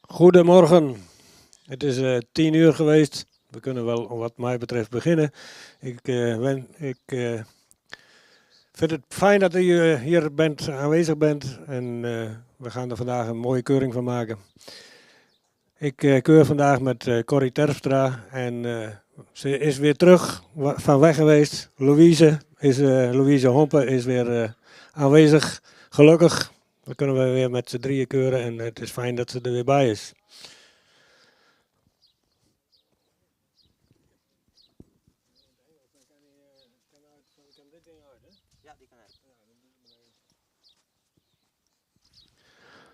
Goedemorgen, het is 10 uur geweest. We kunnen wel wat mij betreft beginnen. Ik vind het fijn dat u hier aanwezig bent en we gaan er vandaag een mooie keuring van maken. Ik keur vandaag met Corrie Terpstra en ze is weer terug van weg geweest. Louise Hompe is weer aanwezig, gelukkig. Dan kunnen we weer met z'n drieën keuren en het is fijn dat ze er weer bij is.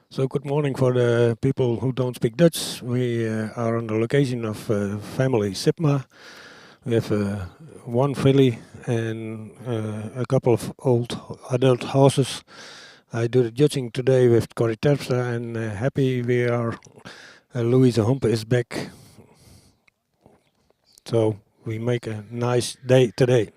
So good morning for the people who don't speak Dutch. We are on the location of family Sipma. We have one filly and a couple of old adult horses. I do the judging today with Corrie Terpstra and happy we are. Louise Hompe is back. So we make a nice day today.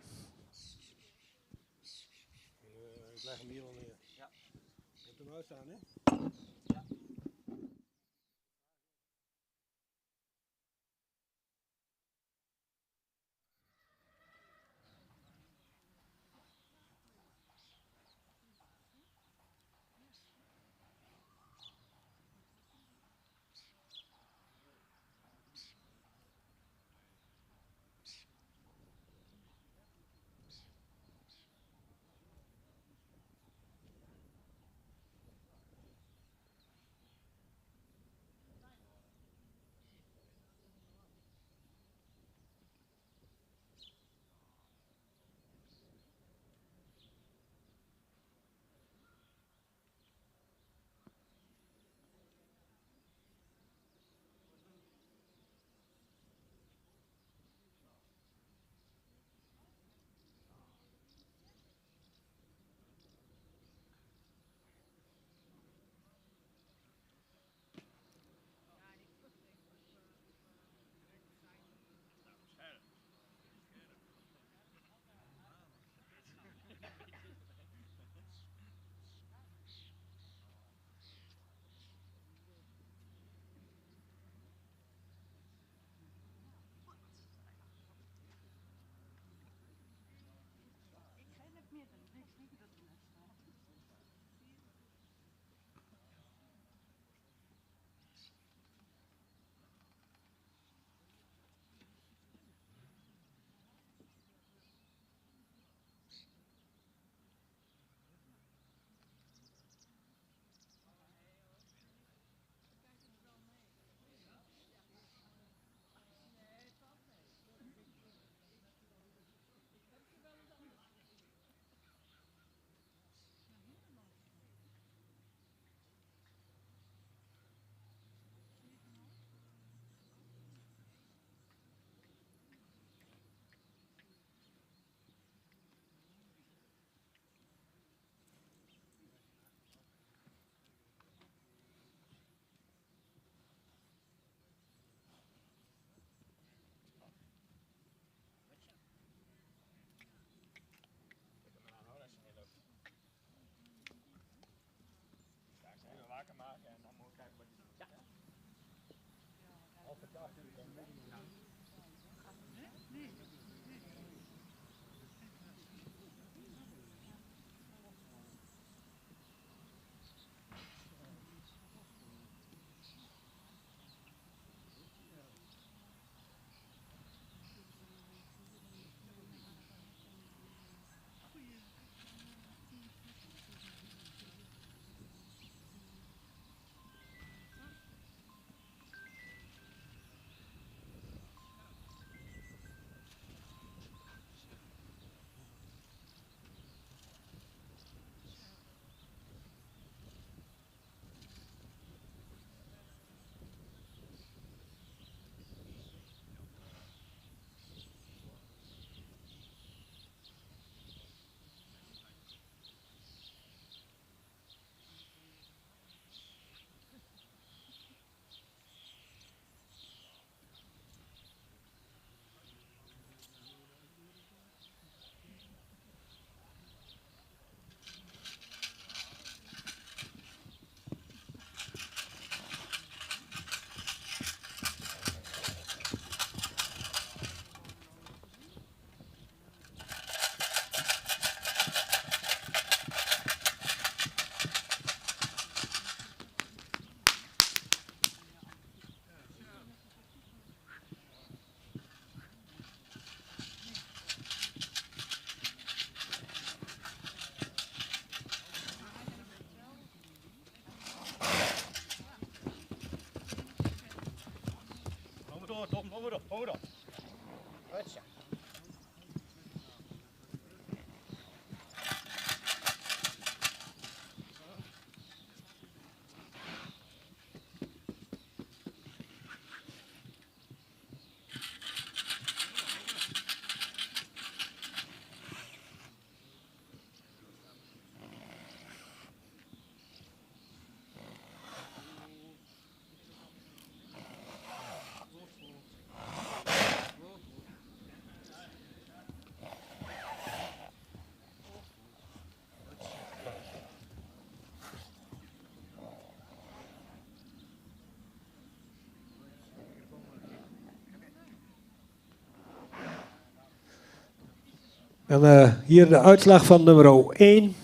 En hier de uitslag van nummer 1.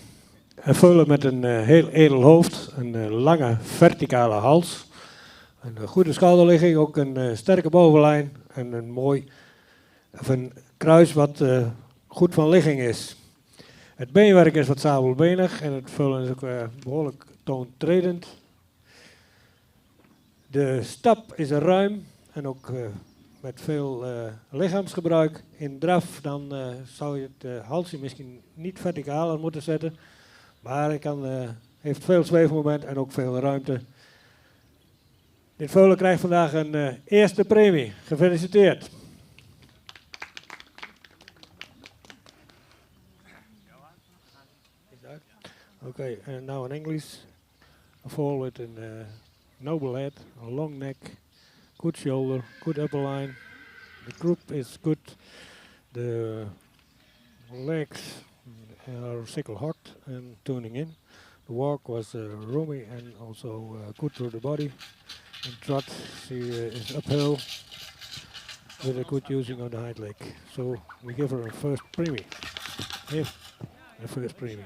Een veulen met een heel edel hoofd, een lange verticale hals, een goede schouderligging, ook een sterke bovenlijn en een kruis wat goed van ligging is. Het beenwerk is wat sabelbenig en het vullen is ook behoorlijk toontredend. De stap is ruim en ook met veel lichaamsgebruik. In draf dan zou je het halsje misschien niet verticaler moeten zetten. Maar hij heeft veel zweefmoment en ook veel ruimte. Dit veulen krijgt vandaag een eerste premie. Gefeliciteerd. Okay, and now in English. A foal with a noble head, a long neck, good shoulder, good upper line. The group is good. The legs are sickle hot and tuning in. The walk was roomy and also good through the body. In trot, she is uphill with a good using on the hind leg. So we give her a first premie. Here, a first premie.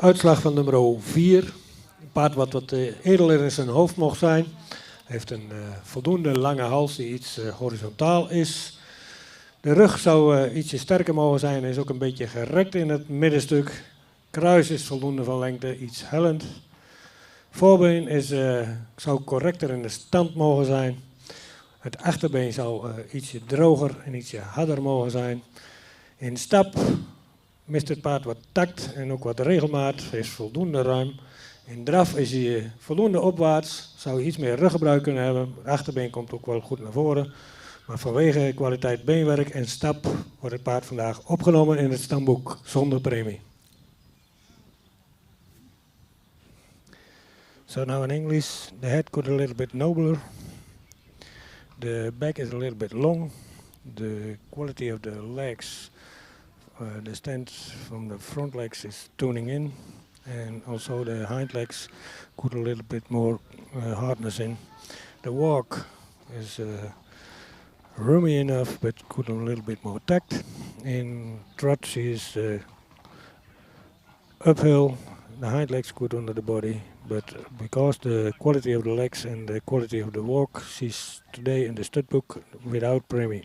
Uitslag van nummer 4. Een paard wat edeler in zijn hoofd mocht zijn. Heeft een voldoende lange hals die iets horizontaal is. De rug zou ietsje sterker mogen zijn. Is ook een beetje gerekt in het middenstuk. Kruis is voldoende van lengte, iets hellend. Voorbeen zou correcter in de stand mogen zijn. Het achterbeen zou ietsje droger en ietsje harder mogen zijn. In stap mist het paard wat tact en ook wat regelmaat. Is voldoende ruim. In draf is hij voldoende opwaarts. Zou hij iets meer ruggebruik kunnen hebben. Het achterbeen komt ook wel goed naar voren. Maar vanwege kwaliteit beenwerk en stap wordt het paard vandaag opgenomen in het stamboek zonder premie. So now in English, the head got a little bit nobler. The back is a little bit long. The quality of the legs, the stand from the front legs is tuning in. And also the hind legs got a little bit more hardness in. The walk is roomy enough, but got a little bit more tact. In trot she is uphill, the hind legs good under the body, but because the quality of the legs and the quality of the walk, she's today in the stud book without premie.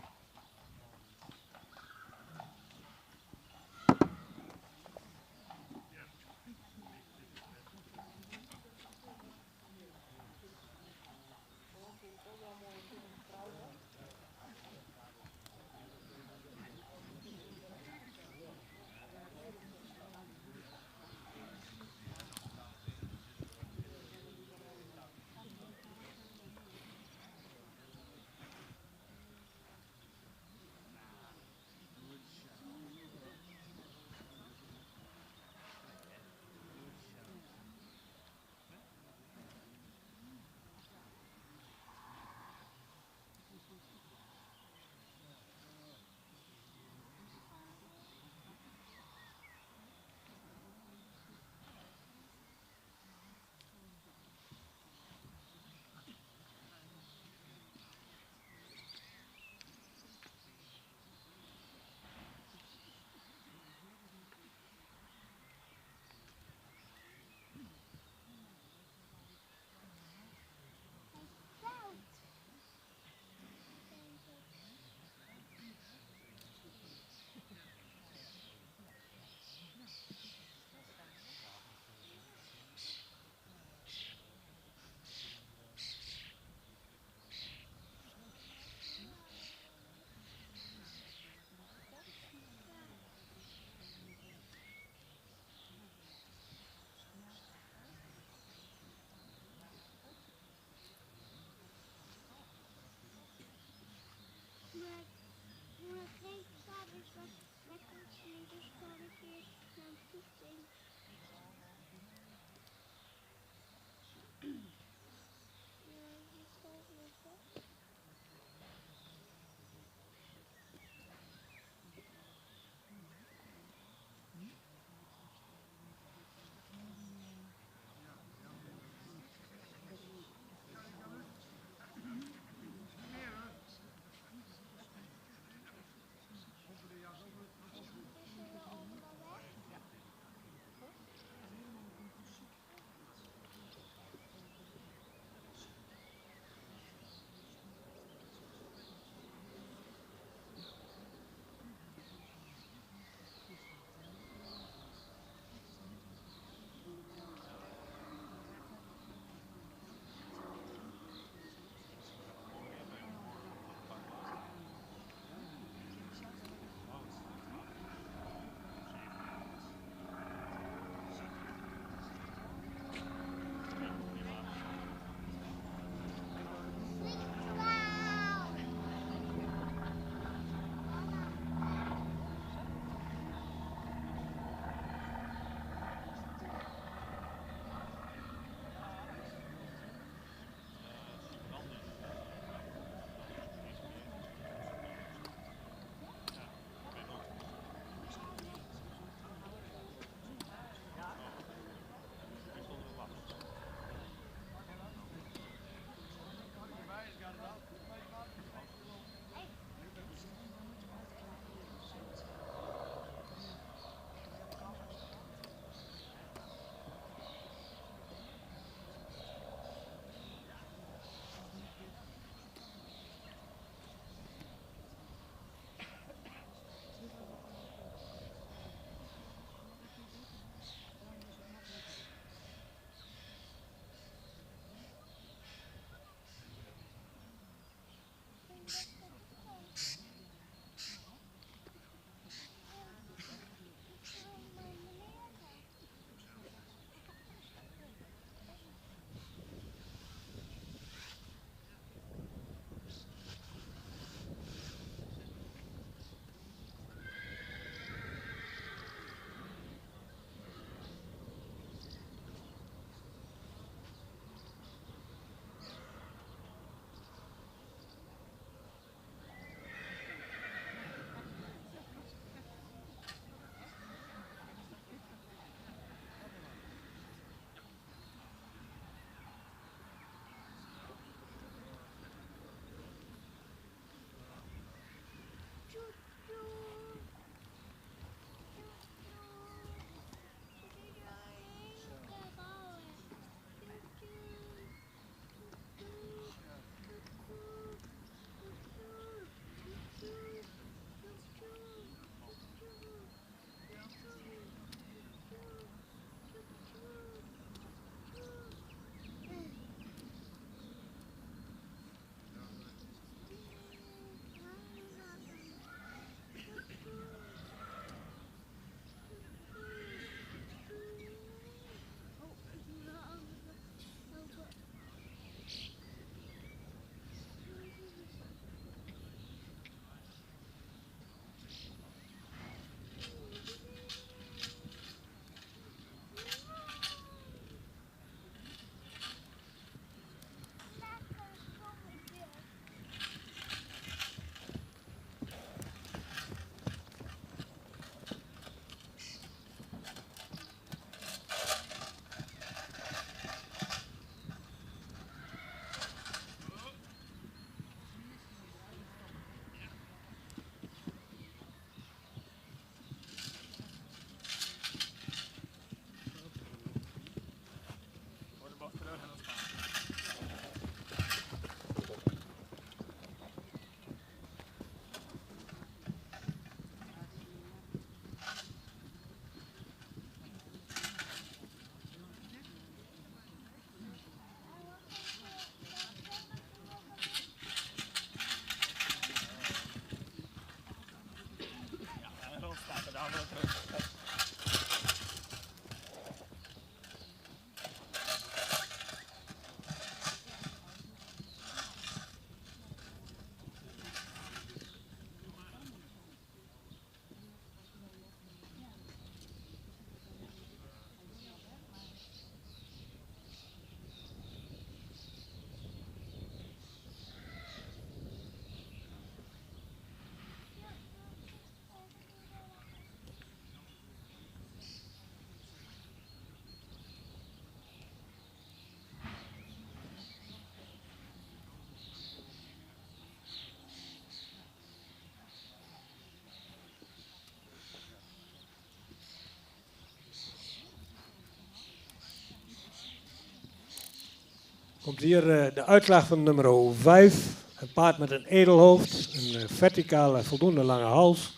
Komt hier de uitslag van nummer 5. Een paard met een edelhoofd, een verticale voldoende lange hals.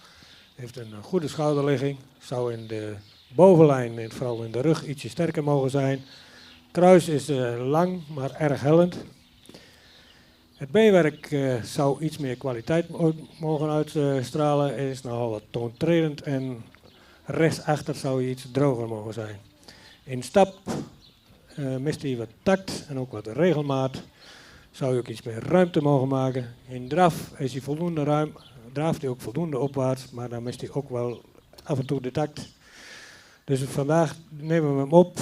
Heeft een goede schouderligging. Zou in de bovenlijn, en vooral in de rug, ietsje sterker mogen zijn. Kruis is lang, maar erg hellend. Het beenwerk zou iets meer kwaliteit mogen uitstralen. Is nogal wat toontredend en rechtsachter zou hij iets droger mogen zijn. In stap mist hij wat tact en ook wat regelmaat. Zou je ook iets meer ruimte mogen maken. In draf is hij voldoende ruim, draaft hij ook voldoende opwaarts, maar dan mist hij ook wel af en toe de tact. Dus vandaag nemen we hem op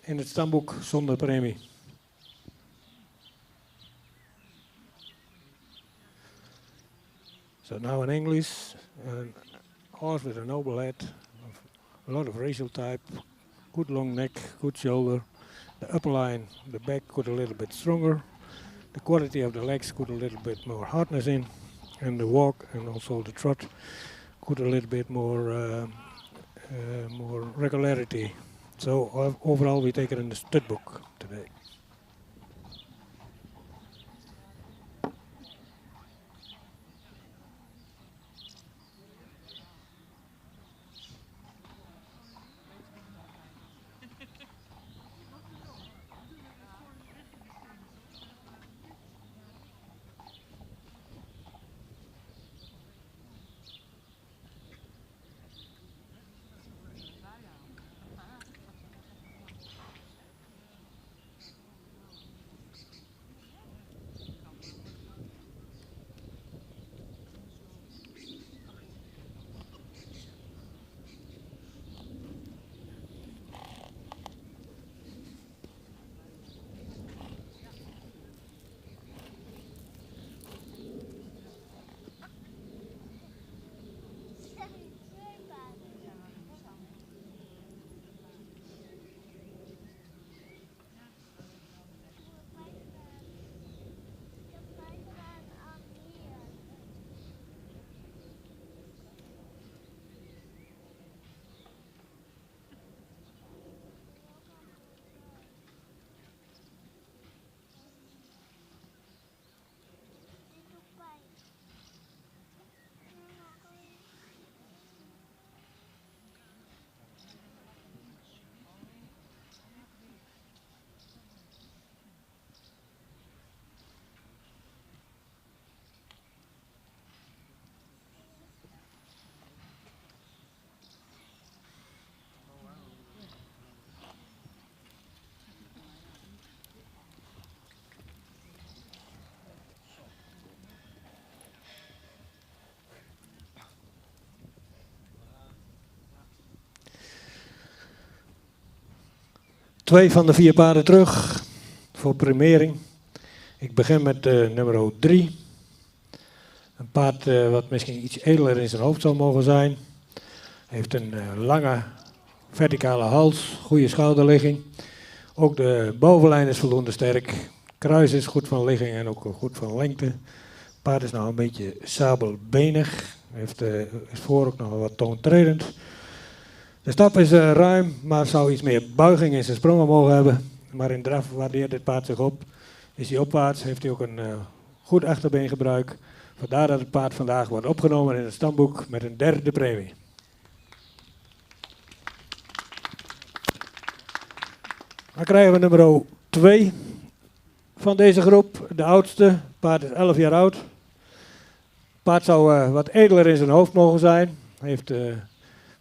in het stamboek zonder premie. So now in English, a horse with a noble head, a lot of racial type, good long neck, good shoulder. The upper line, the back could a little bit stronger. The quality of the legs could a little bit more hardness in. And the walk and also the trot could a little bit more regularity. So overall we take it in the stud book today. Twee van de 4 paarden terug voor primering. Ik begin met nummer 3. Een paard wat misschien iets edeler in zijn hoofd zou mogen zijn. Heeft een lange verticale hals, goede schouderligging. Ook de bovenlijn is voldoende sterk. Kruis is goed van ligging en ook goed van lengte. Het paard is nou een beetje sabelbenig. Is voor ook nog wat toontredend. De stap is ruim, maar zou iets meer buiging in zijn sprongen mogen hebben. Maar in draf waardeert dit paard zich op. Is hij opwaarts, heeft hij ook een goed achterbeengebruik. Vandaar dat het paard vandaag wordt opgenomen in het stamboek met een 3e premie. Dan krijgen we nummer 2 van deze groep, de oudste. Het paard is 11 jaar oud. Het paard zou wat edeler in zijn hoofd mogen zijn. Heeft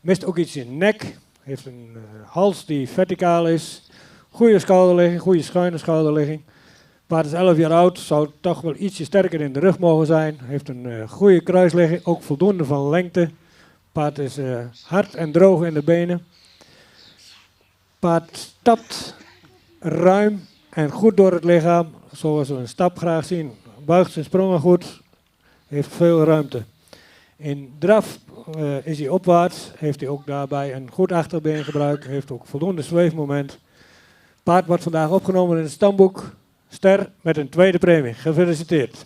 Mist ook iets in de nek. Heeft een hals die verticaal is. Goede schouderligging, goede schuine schouderligging. Paard is 11 jaar oud, zou toch wel ietsje sterker in de rug mogen zijn. Heeft een goede kruisligging, ook voldoende van lengte. Paard is hard en droog in de benen. Paard stapt ruim en goed door het lichaam, zoals we een stap graag zien. Buigt zijn sprongen goed, heeft veel ruimte. In draf is hij opwaarts, heeft hij ook daarbij een goed achterbeen gebruik, heeft ook voldoende zweefmoment. Paard wordt vandaag opgenomen in het stamboek. Ster met een tweede premie. Gefeliciteerd.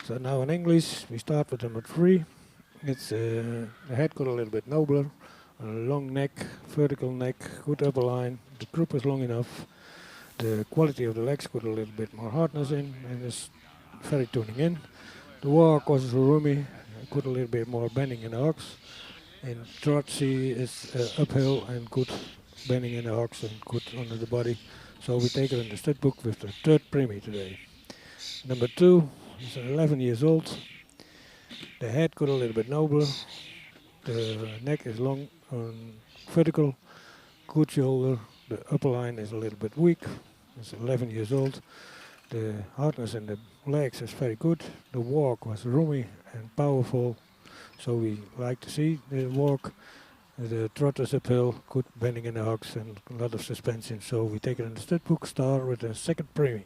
So now in English, we start with number 3. It's the head got a little bit nobler, a long neck, vertical neck, good upper line. The croup is long enough. The quality of the legs got a little bit more hardness in, and is very tuning in. The walk was roomy, got a little bit more bending in the hocks. And trot C is uphill and good bending in the hocks and good under the body. So we take it in the stud book with the third premie today. Number 2 is 11 years old. The head got a little bit nobler. The neck is long and vertical, good shoulder. The upper line is a little bit weak. It's 11 years old. The hardness in the legs is very good. The walk was roomy and powerful. So we like to see the walk. The trot is uphill, good bending in the hocks and a lot of suspension. So we take it in the stud book, star with a second premie.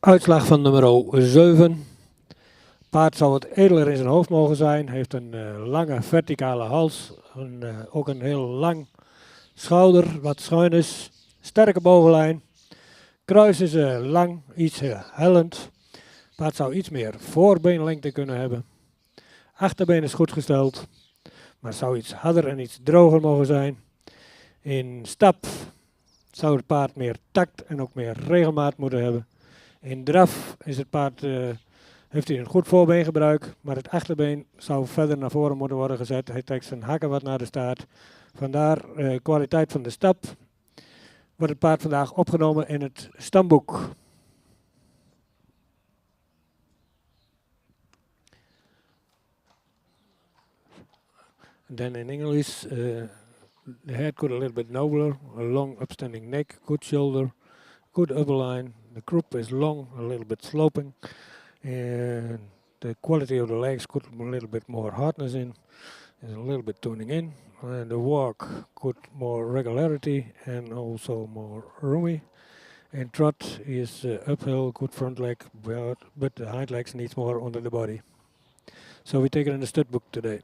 Uitslag van nummer 7. Paard zou wat edeler in zijn hoofd mogen zijn. Heeft een lange verticale hals. Ook een heel lang schouder, wat schuin is. Sterke bovenlijn. Kruis is lang, iets hellend. Paard zou iets meer voorbeenlengte kunnen hebben. Achterbeen is goed gesteld. Maar zou iets harder en iets droger mogen zijn. In stap zou het paard meer tact en ook meer regelmaat moeten hebben. In draf is het paard, heeft hij een goed voorbeengebruik, maar het achterbeen zou verder naar voren moeten worden gezet. Hij trekt zijn hakken wat naar de staart. Vandaar kwaliteit van de stap. Wordt het paard vandaag opgenomen in het stamboek. And then in English, the head could a little bit nobler, a long upstanding neck, good shoulder, good upper line. The croup is long, a little bit sloping. And the quality of the legs could a little bit more hardness in, is a little bit tuning in. And the walk could more regularity and also more roomy. And trot is uphill, good front leg, but the hind legs needs more under the body. So we take it in the stud book today.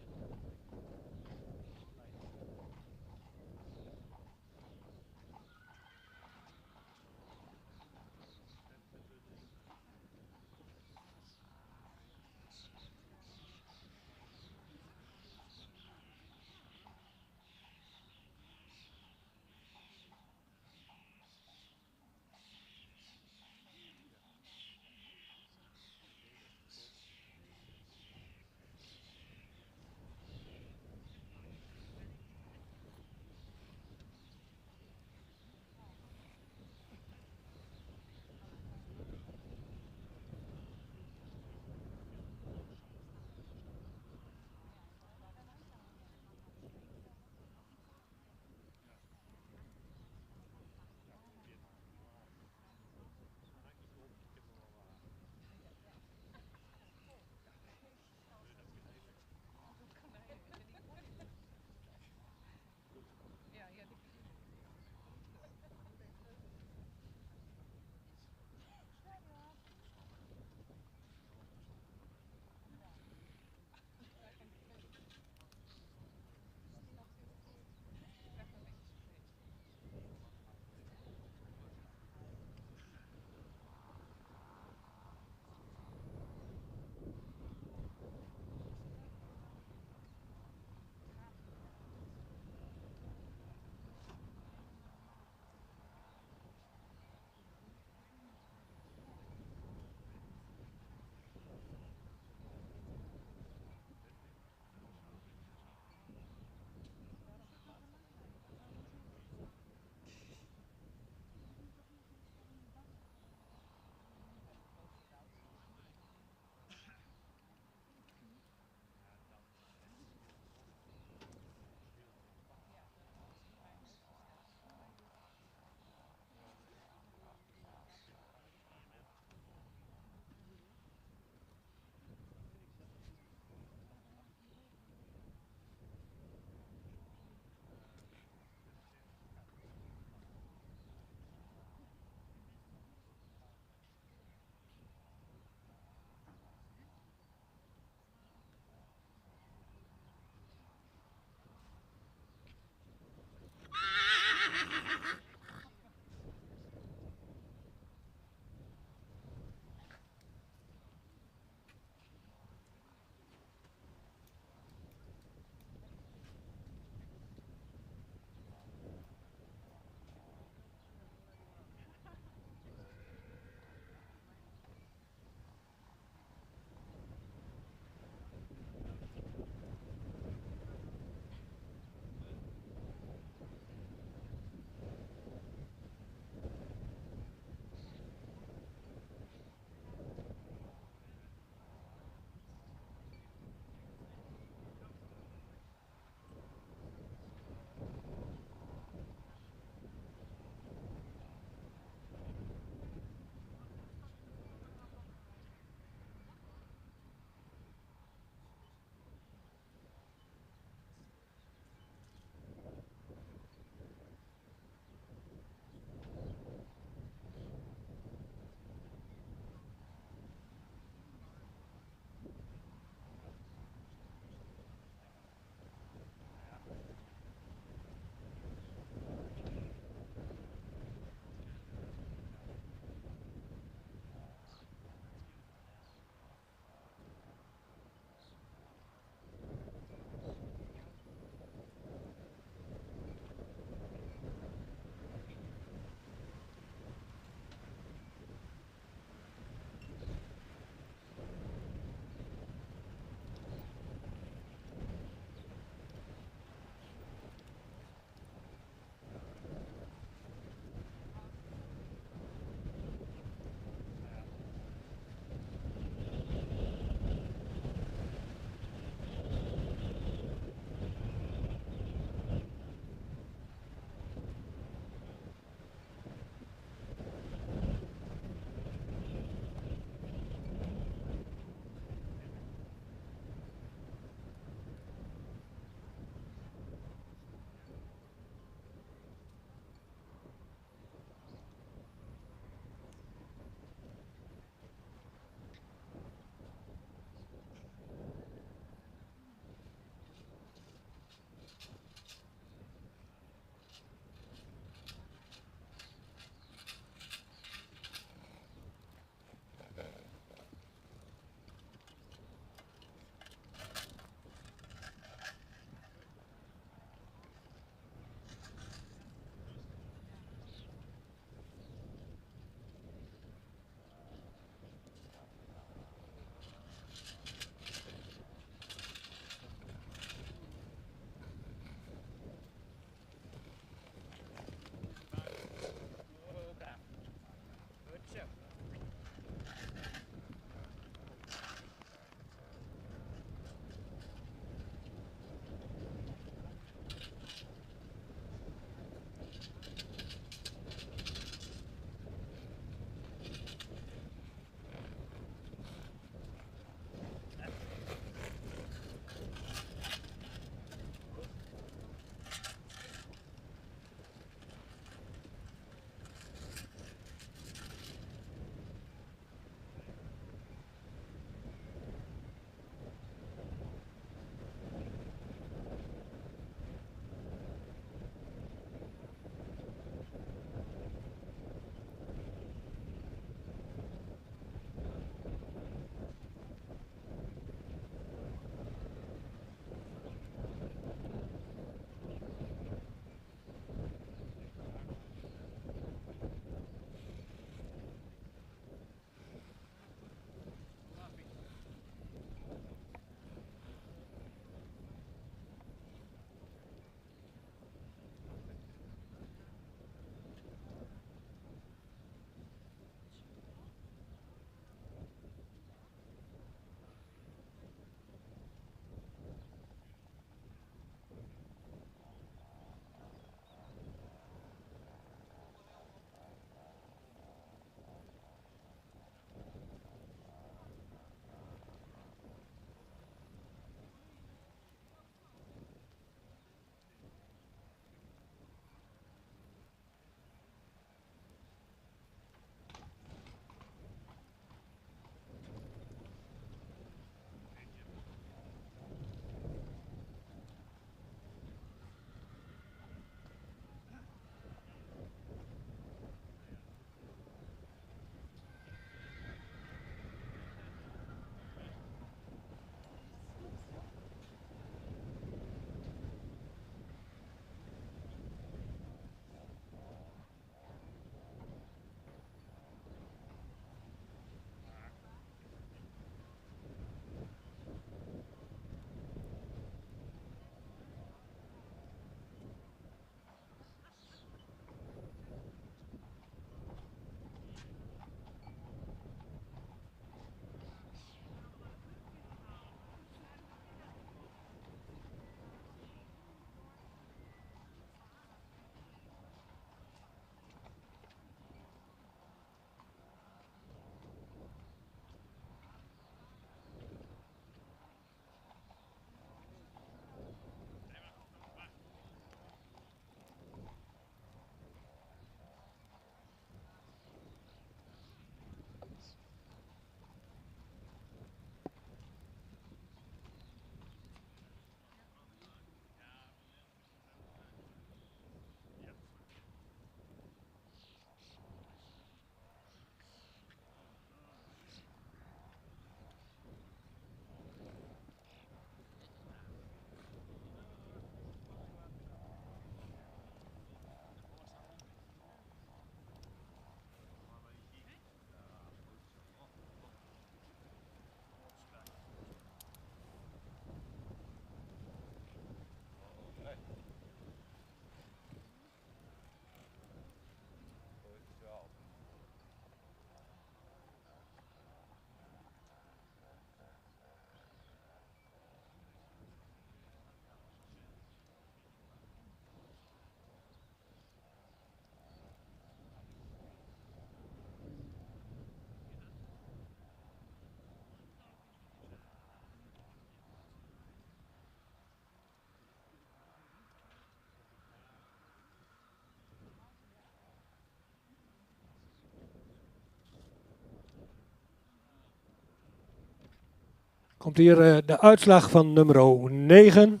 Komt hier de uitslag van nummer 9.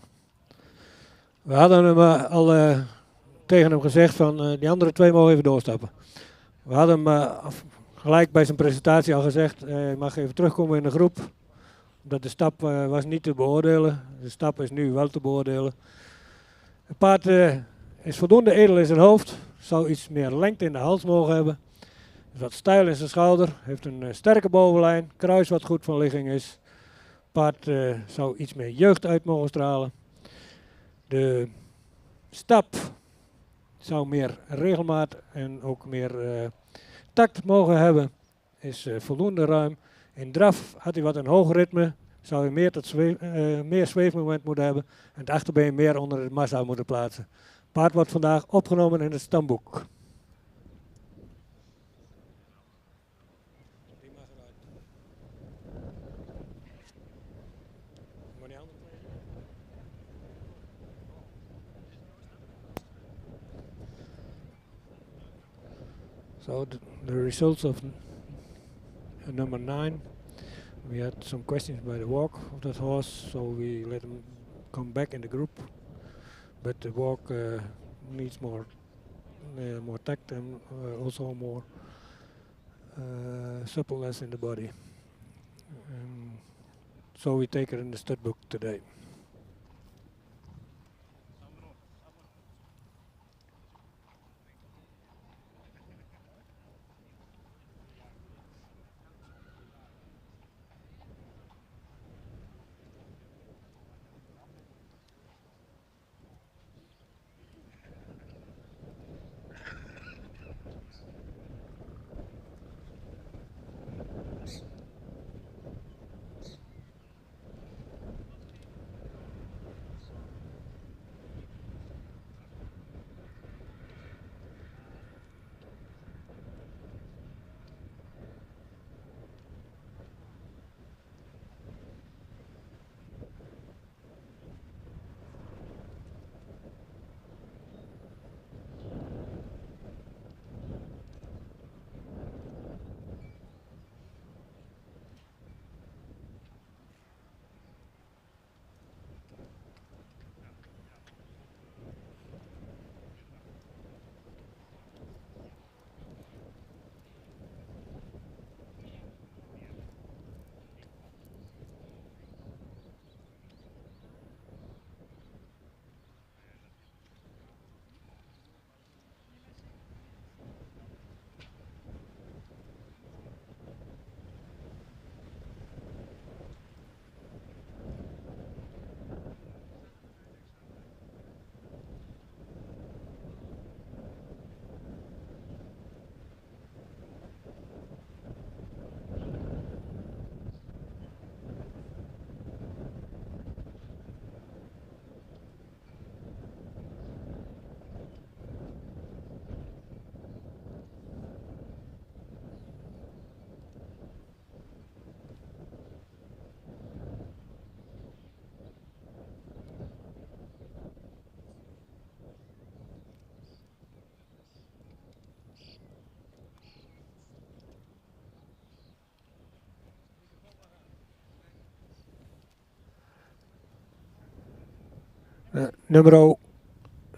We hadden hem al tegen hem gezegd van die andere 2 mogen even doorstappen. We hadden hem gelijk bij zijn presentatie al gezegd, je mag even terugkomen in de groep. Dat de stap was niet te beoordelen. De stap is nu wel te beoordelen. Het paard is voldoende edel in zijn hoofd. Zou iets meer lengte in de hals mogen hebben. Is wat stijl in zijn schouder. Heeft een sterke bovenlijn. Kruis wat goed van ligging is. Het paard zou iets meer jeugd uit mogen stralen. De stap zou meer regelmaat en ook meer tact mogen hebben. Is voldoende ruim. In draf had hij wat een hoog ritme. Zou hij meer zweefmoment moeten hebben. En het achterbeen meer onder de massa moeten plaatsen. Het paard wordt vandaag opgenomen in het stamboek. So the results of number 9. We had some questions by the walk of that horse, so we let him come back in the group. But the walk needs more tact and also more suppleness in the body. So we take it in the stud book today.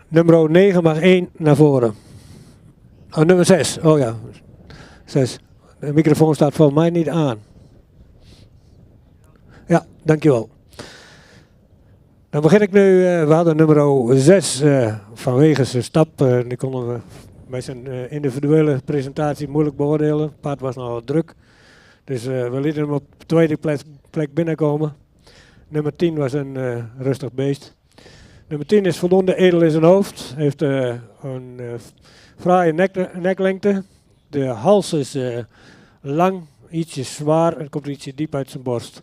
Nummer 9 mag 1 naar voren. Oh, nummer 6. Oh ja, 6. De microfoon staat volgens mij niet aan. Ja, dankjewel. Dan begin ik nu. We hadden nummer 6 vanwege zijn stap. Die konden we bij zijn individuele presentatie moeilijk beoordelen. Het paard was nogal druk. Dus we lieten hem op tweede plek binnenkomen. Nummer 10 was een rustig beest. Nummer 10 is voldoende edel in zijn hoofd. Heeft een fraaie neklengte. De hals is lang, ietsje zwaar en komt ietsje diep uit zijn borst.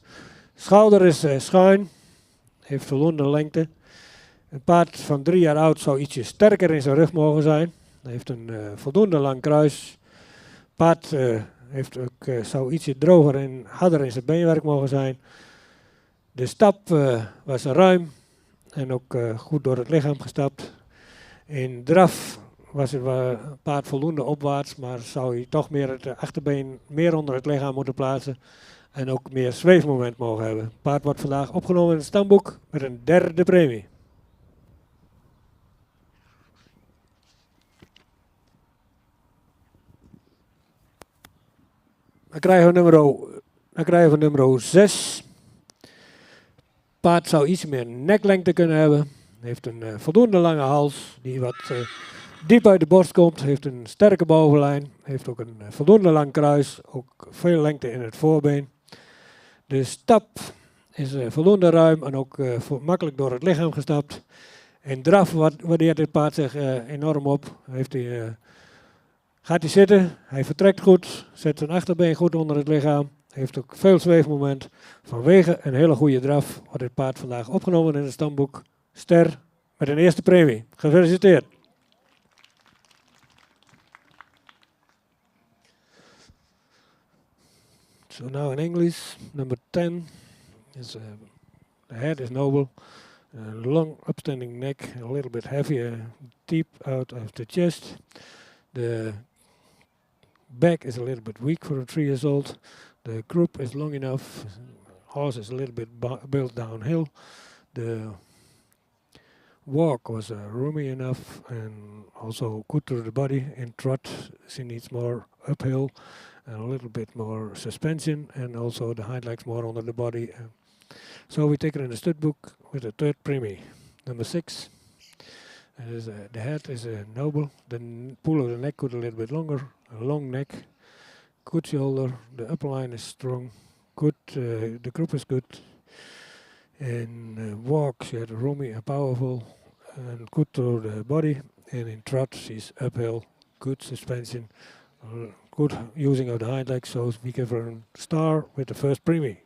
Schouder is schuin. Heeft voldoende lengte. Een paard van 3 jaar oud zou ietsje sterker in zijn rug mogen zijn. Hij heeft een voldoende lang kruis. Paard heeft ook, zou ietsje droger en harder in zijn beenwerk mogen zijn. De stap was ruim en ook goed door het lichaam gestapt. In draf was het paard voldoende opwaarts, maar zou hij toch meer het achterbeen meer onder het lichaam moeten plaatsen. en ook meer zweefmoment mogen hebben. Het paard wordt vandaag opgenomen in het stamboek met een derde premie. Dan krijgen we nummer 6. Paard zou iets meer neklengte kunnen hebben. Heeft een voldoende lange hals die wat diep uit de borst komt. Heeft een sterke bovenlijn. Heeft ook een voldoende lang kruis. Ook veel lengte in het voorbeen. De stap is voldoende ruim en ook makkelijk door het lichaam gestapt. In draf waardeert dit paard zich enorm op. Gaat hij zitten, hij vertrekt goed, zet zijn achterbeen goed onder het lichaam. Heeft ook veel zweefmoment. Vanwege een hele goede draf wordt dit paard vandaag opgenomen in het stamboek. Ster met een eerste premie. Gefeliciteerd. So now in English, number 10 is the head is noble, long upstanding neck, a little bit heavier, deep out of the chest. The back is a little bit weak for a 3 years old. The croup is long enough. Horse is a little bit built downhill. The walk was roomy enough and also good to the body. In trot, she needs more uphill and a little bit more suspension, and also the hind legs more under the body. So we take her in the stud book with a third premie, number 6. The head is noble. The pull of the neck could a little bit longer. A long neck, good shoulder. The upper line is strong. Good. The croup is good. In walk, she had roomy and powerful, and good to the body. And in trot, she's uphill, good suspension, good using of the hind legs. So we give her a star with the first premie.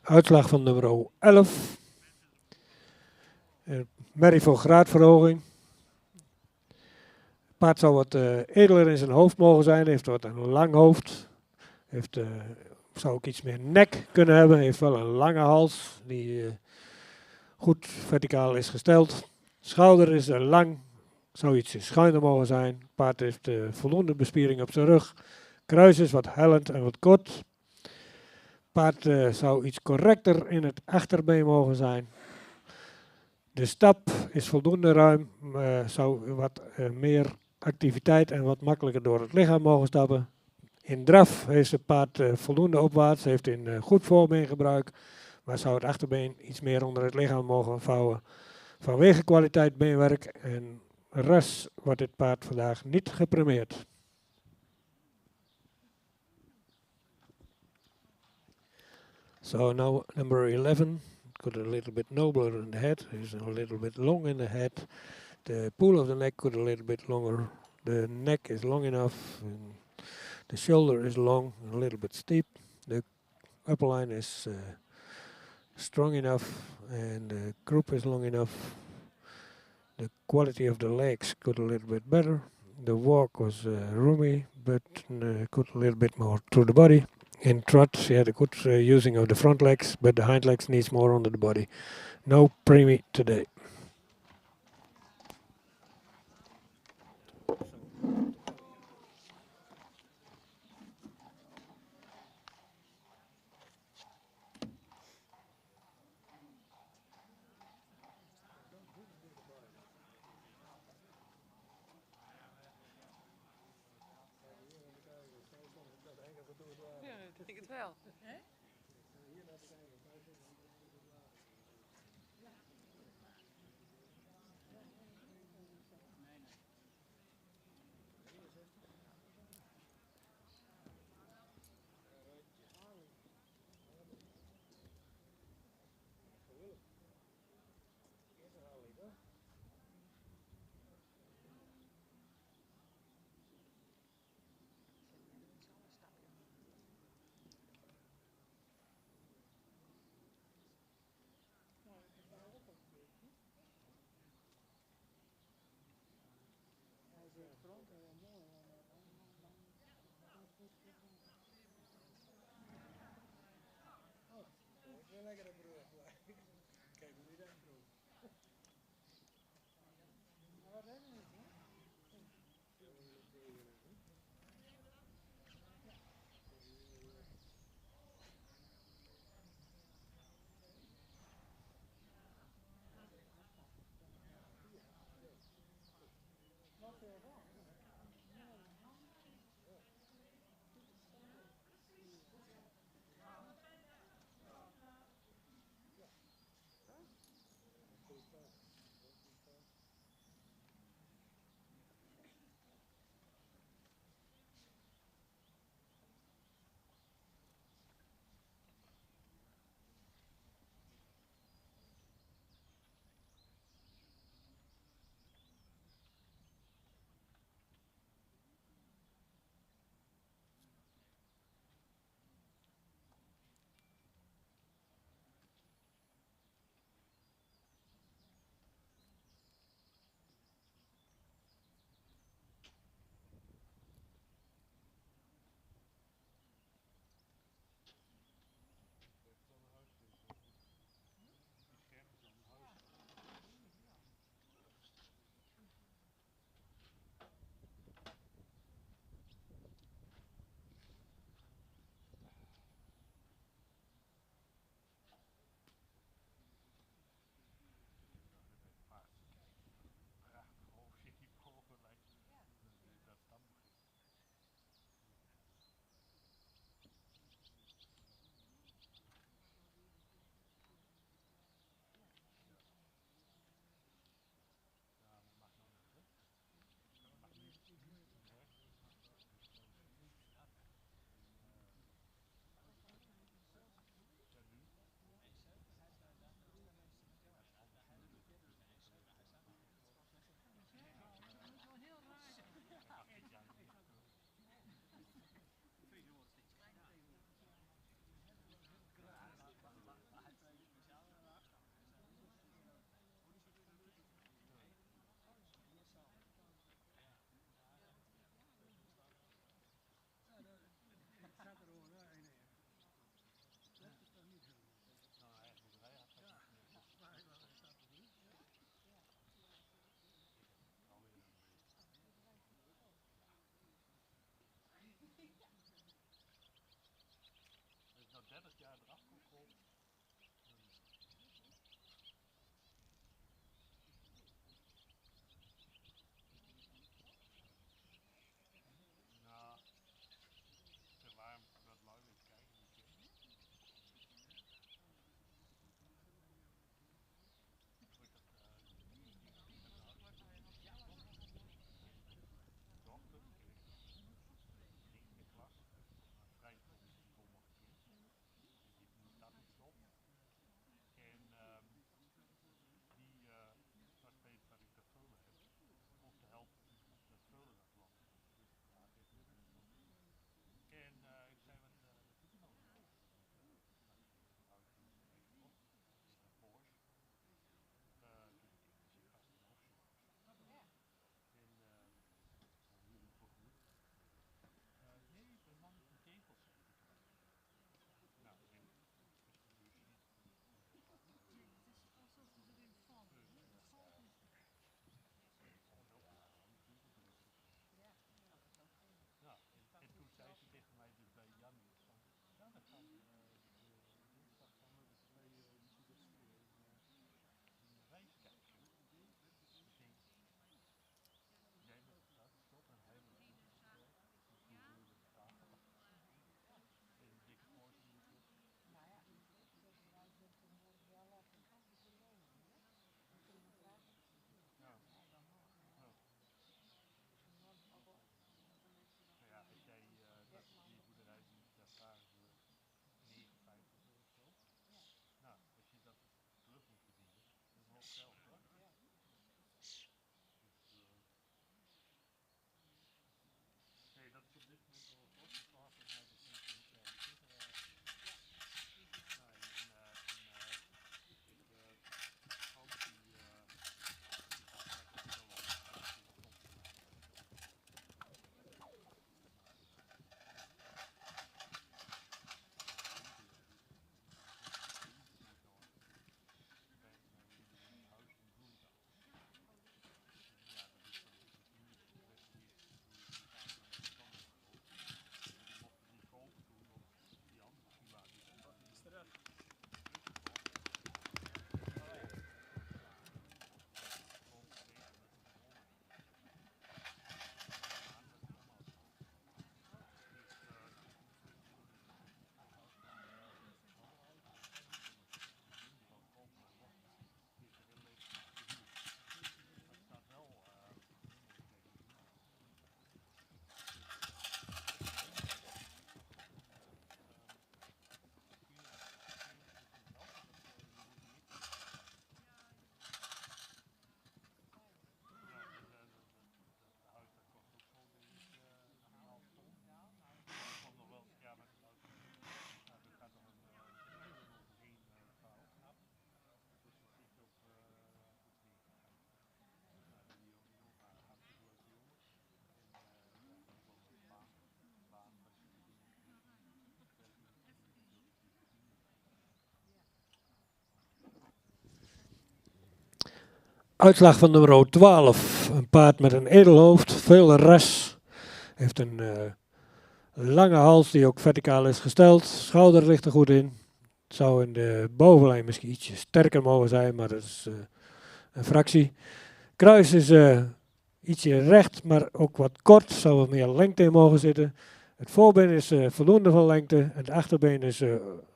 Uitslag van nummer 11. Merrie voor graadverhoging. Het paard zou wat edeler in zijn hoofd mogen zijn. Heeft wat een lang hoofd. Zou ook iets meer nek kunnen hebben. Heeft wel een lange hals die goed verticaal is gesteld. Schouder is lang. Zou iets schuiner mogen zijn. Het paard heeft voldoende bespiering op zijn rug. Kruis is wat hellend en wat kort. Paard zou iets correcter in het achterbeen mogen zijn. De stap is voldoende ruim, zou wat meer activiteit en wat makkelijker door het lichaam mogen stappen. In draf heeft het paard voldoende opwaarts, heeft in goed voorbeengebruik, maar zou het achterbeen iets meer onder het lichaam mogen vouwen. Vanwege kwaliteit beenwerk en ras wordt dit paard vandaag niet gepremeerd. So now number 11, got a little bit nobler in the head, is a little bit long in the head. The pool of the neck got a little bit longer. The neck is long enough. The shoulder is long, a little bit steep. The upper line is strong enough, and the croup is long enough. The quality of the legs got a little bit better. The walk was roomy, but got a little bit more through the body. In trot, she had a good using of the front legs, but the hind legs needs more under the body. No preemie today. Ik denk het wel. Uitslag van nummer 12. Een paard met een edelhoofd, veel ras. Heeft een lange hals die ook verticaal is gesteld. Schouder ligt er goed in. Het zou in de bovenlijn misschien ietsje sterker mogen zijn, maar dat is een fractie. Kruis is ietsje recht, maar ook wat kort. Zou wat meer lengte in mogen zitten. Het voorbeen is voldoende van lengte. Het achterbeen is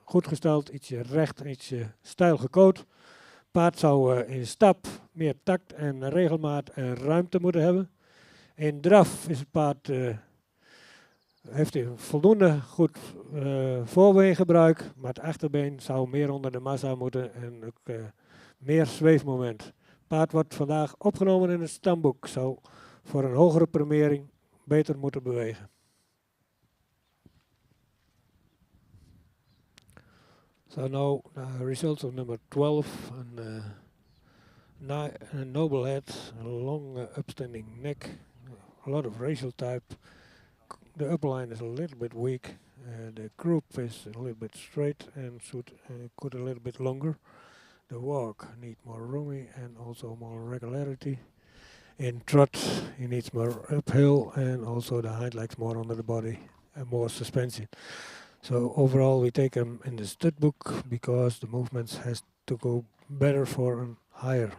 goed gesteld, ietsje recht, ietsje stijl gekoot. Paard zou in stap meer tact en regelmaat en ruimte moeten hebben. In draf is het paard, heeft hij voldoende goed voorbeengebruik, maar het achterbeen zou meer onder de massa moeten en ook meer zweefmoment. Paard wordt vandaag opgenomen in het stamboek, zou voor een hogere premiering beter moeten bewegen. So now results of number 12. A noble head, a long upstanding neck, a lot of racial type. The upper line is a little bit weak. The croup is a little bit straight and should could a little bit longer. The walk needs more roomy and also more regularity. In trot, he needs more uphill and also the hind legs more under the body and more suspension. So overall, we take him in the stud book because the movements has to go better for a higher.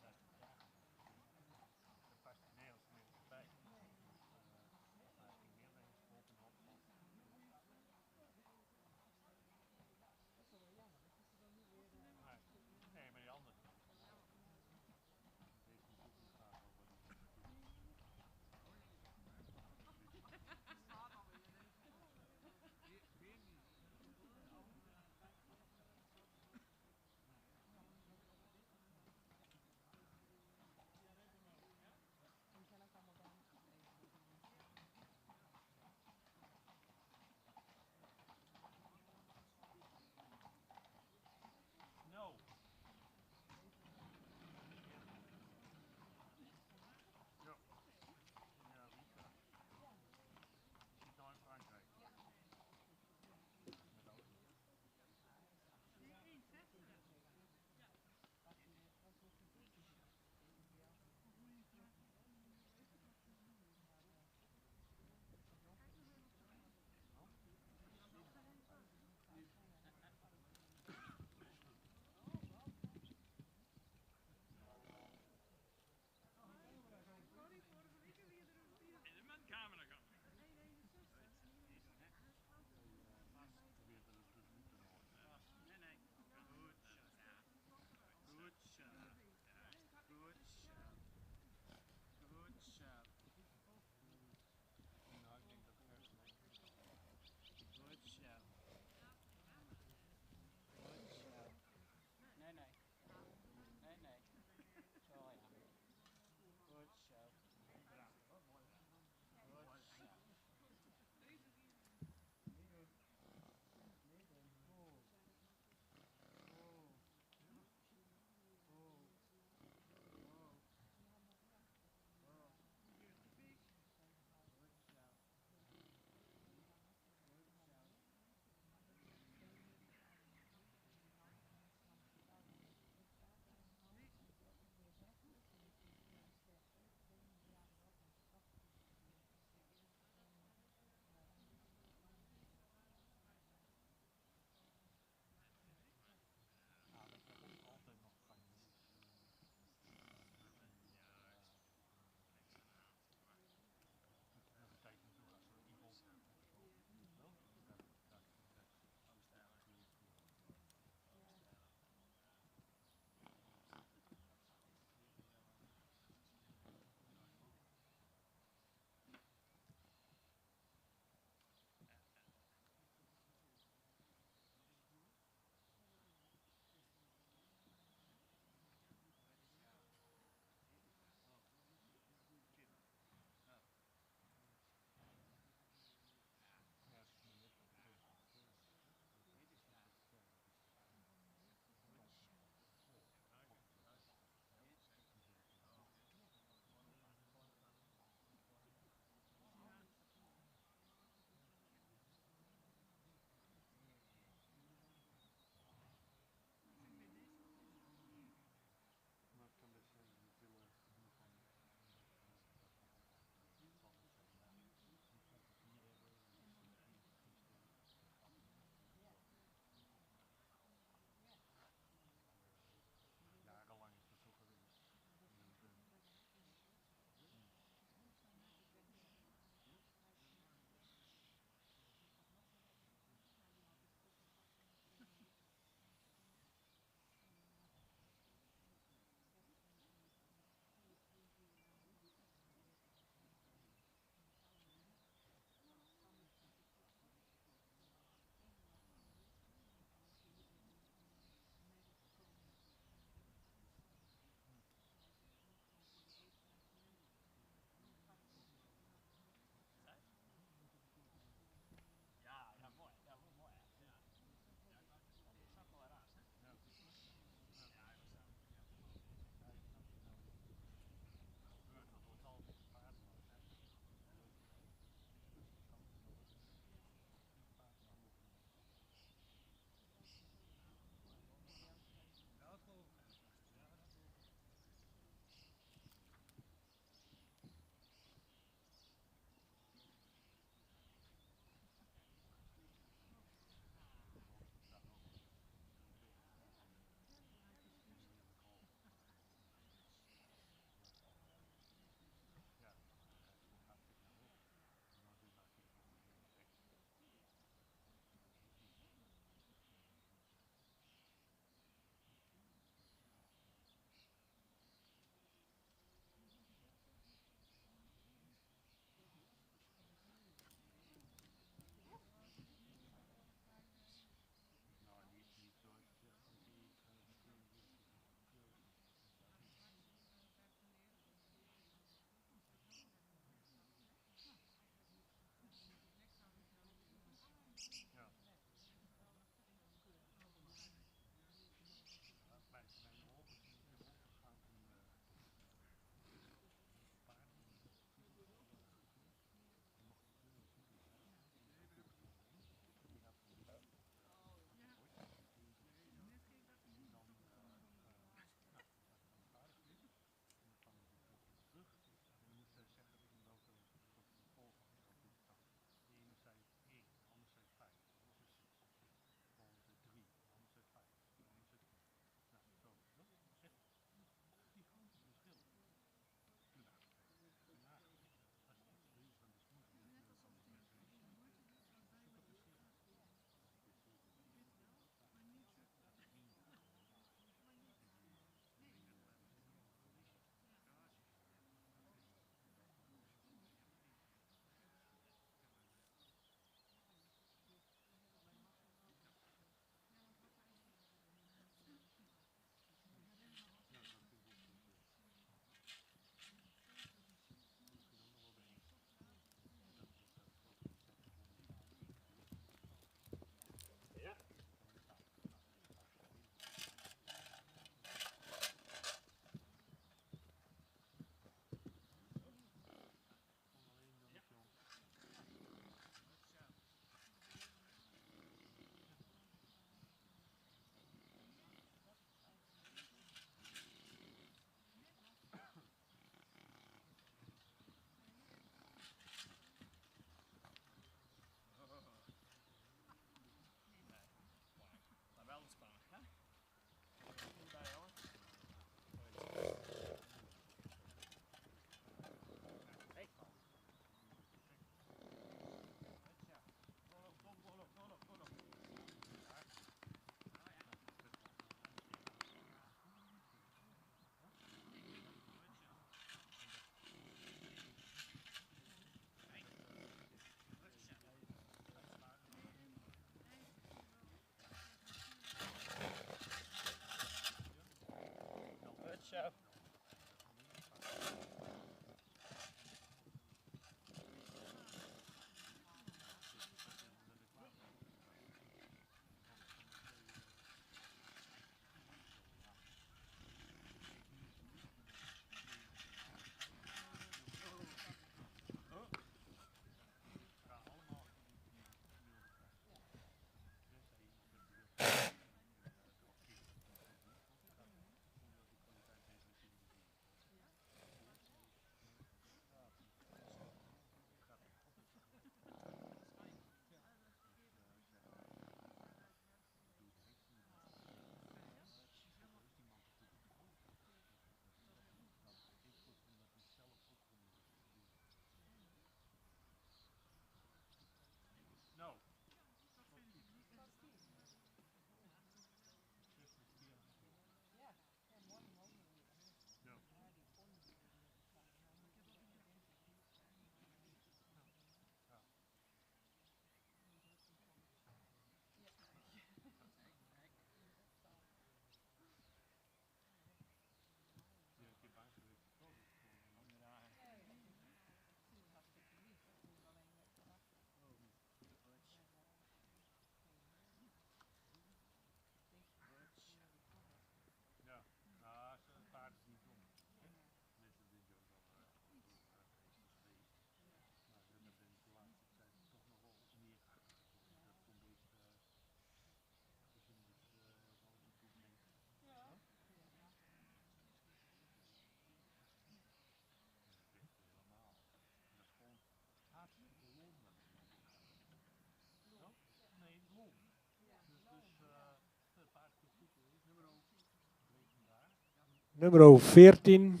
Nummer 14.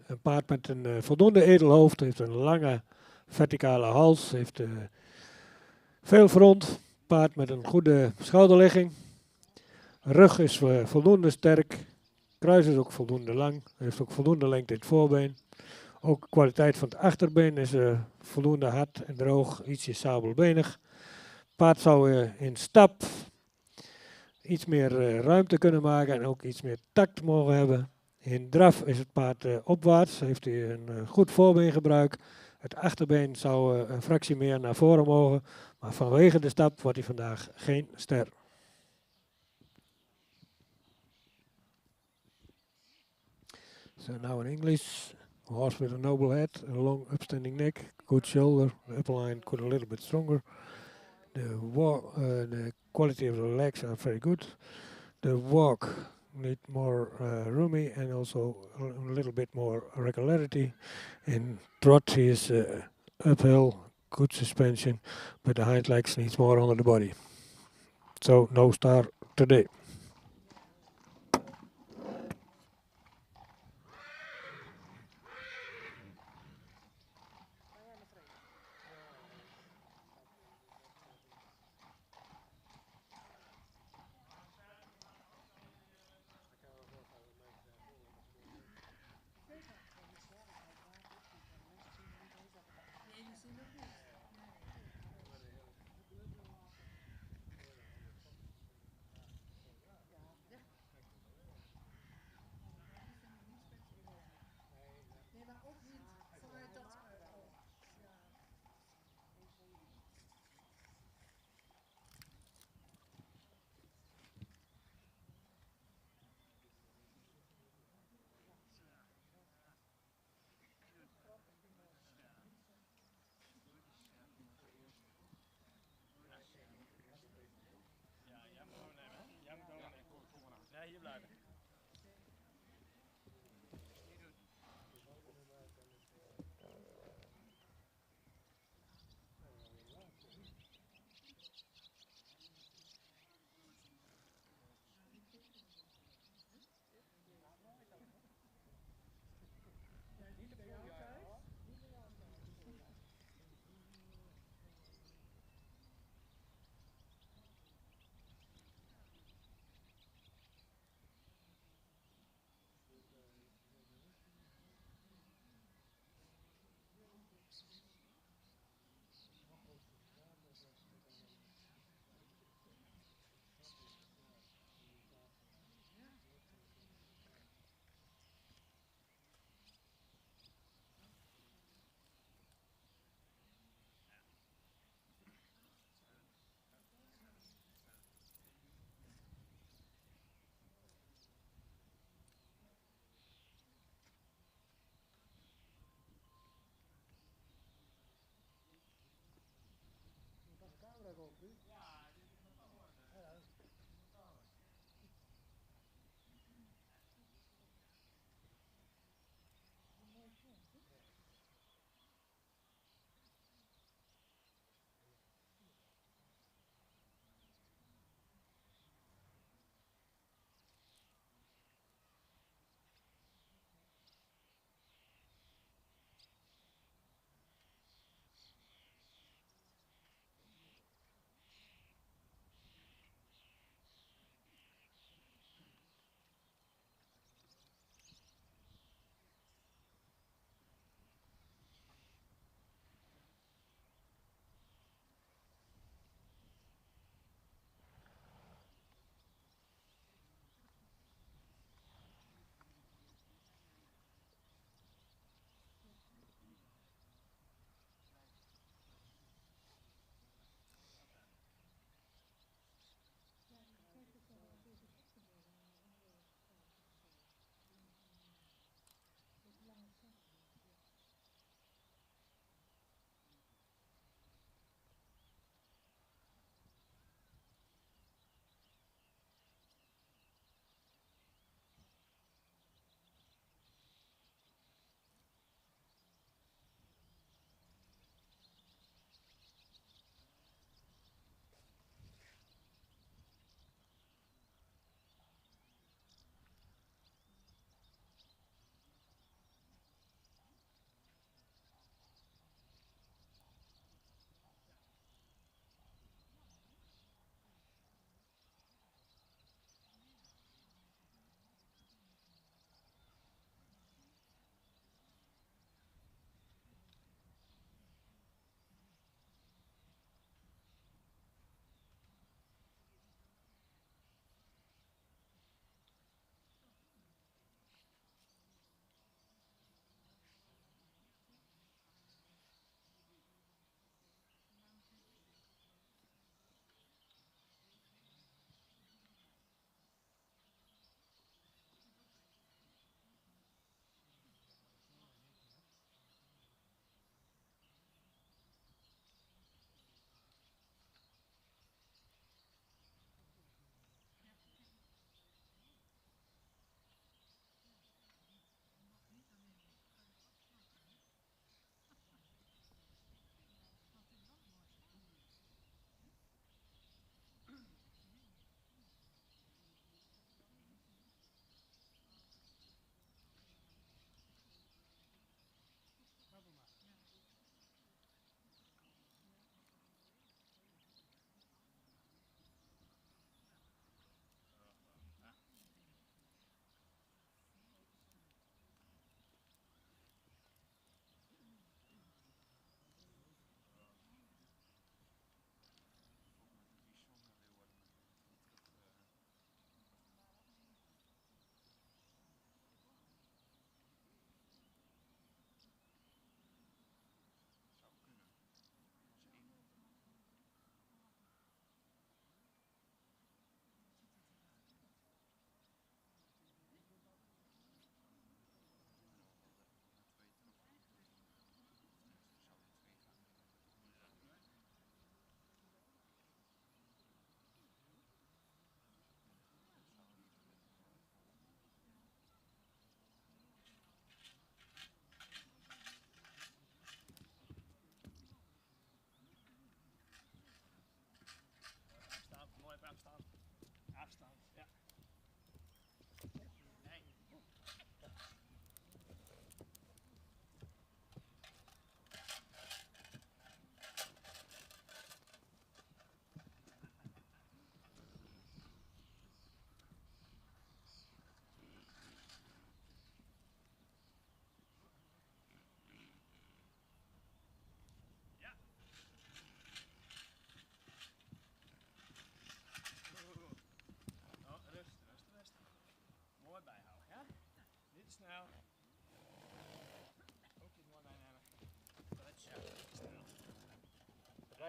Een paard met een voldoende edelhoofd. Heeft een lange verticale hals. Heeft veel front. Paard met een goede schouderligging. Rug is voldoende sterk. Kruis is ook voldoende lang. Heeft ook voldoende lengte in het voorbeen. Ook de kwaliteit van het achterbeen is voldoende hard en droog. Ietsje sabelbenig. Paard zou in stap iets meer ruimte kunnen maken en ook iets meer tact mogen hebben. In draf is het paard opwaarts, heeft hij een goed voorbeengebruik. Het achterbeen zou een fractie meer naar voren mogen, maar vanwege de stap wordt hij vandaag geen ster. So now in English, a horse with a noble head, a long upstanding neck, good shoulder, the upper line could a little bit stronger. The quality of the legs are very good. The walk need more roomy and also a little bit more regularity. In trot he is uphill, good suspension, but the hind legs needs more under the body. So no star today.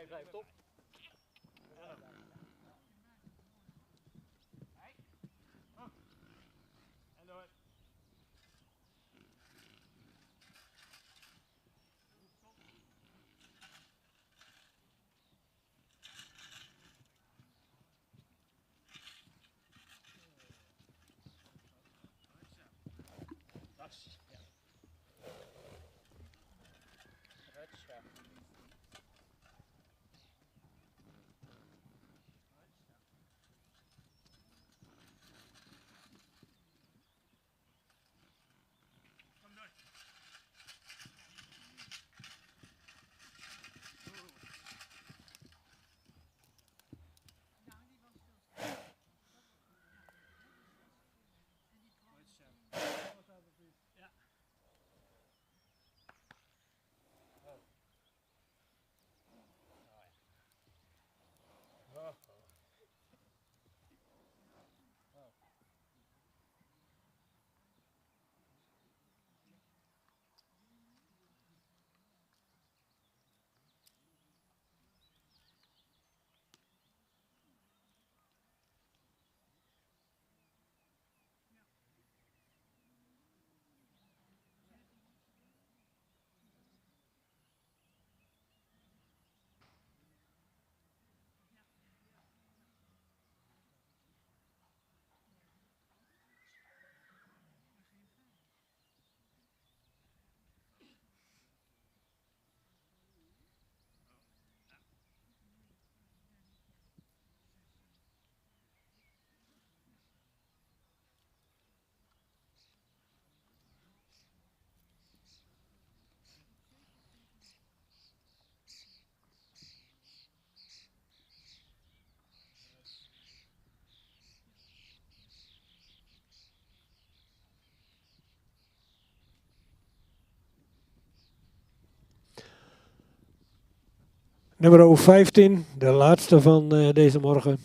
Blijf top. En door. Nummer 15, de laatste van deze morgen.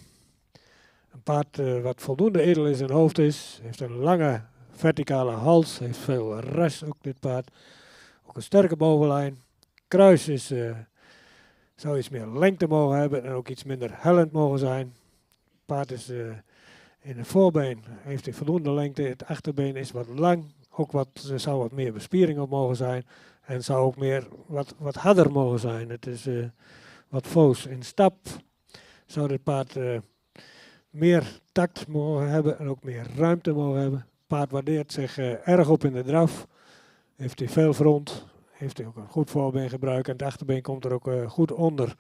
Een paard wat voldoende edel in zijn hoofd is. Heeft een lange verticale hals. Heeft veel res ook dit paard. Ook een sterke bovenlijn. Kruis is, zou iets meer lengte mogen hebben en ook iets minder hellend mogen zijn. Het paard is in het voorbeen heeft hij voldoende lengte. Het achterbeen is wat lang. Ook zou wat meer bespiering op mogen zijn. En zou ook meer wat harder mogen zijn. Het is wat foos. In stap zou dit paard meer tact mogen hebben en ook meer ruimte mogen hebben. Het paard waardeert zich erg op in de draf. Heeft hij veel front. Heeft hij ook een goed voorbeen gebruik. En het achterbeen komt er ook goed onder.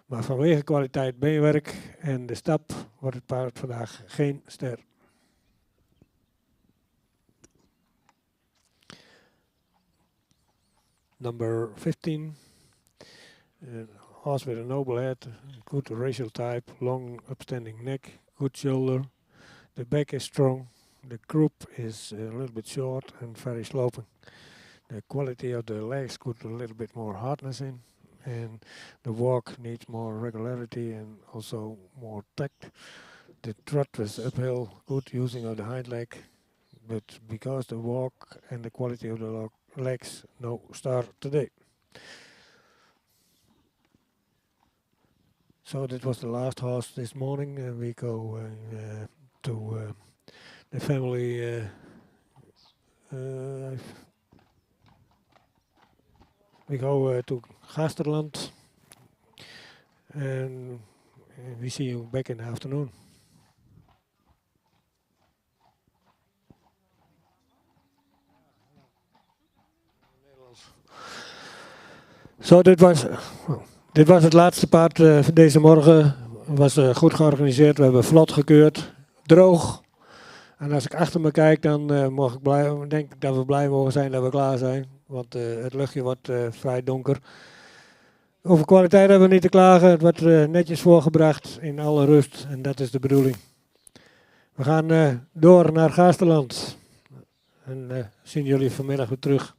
Maar vanwege kwaliteit beenwerk en de stap wordt het paard vandaag geen ster. Number 15. Horse with a noble head, good racial type, long upstanding neck, good shoulder. The back is strong. The croup is a little bit short and very sloping. The quality of the legs could a little bit more hardness in. And the walk needs more regularity and also more tact. The trot was uphill, good using of the hind leg. But because the walk and the quality of the legs, no star today. So that was the last horse this morning, and we go to the family. We go to Gasterland, and we see you back in the afternoon. Zo, dit was het laatste paard van deze morgen. Het was goed georganiseerd, we hebben vlot gekeurd, droog. En als ik achter me kijk, dan denk ik dat we blij mogen zijn dat we klaar zijn. Want het luchtje wordt vrij donker. Over kwaliteit hebben we niet te klagen. Het wordt netjes voorgebracht in alle rust. En dat is de bedoeling. We gaan door naar Gaasterland. En zien jullie vanmiddag weer terug.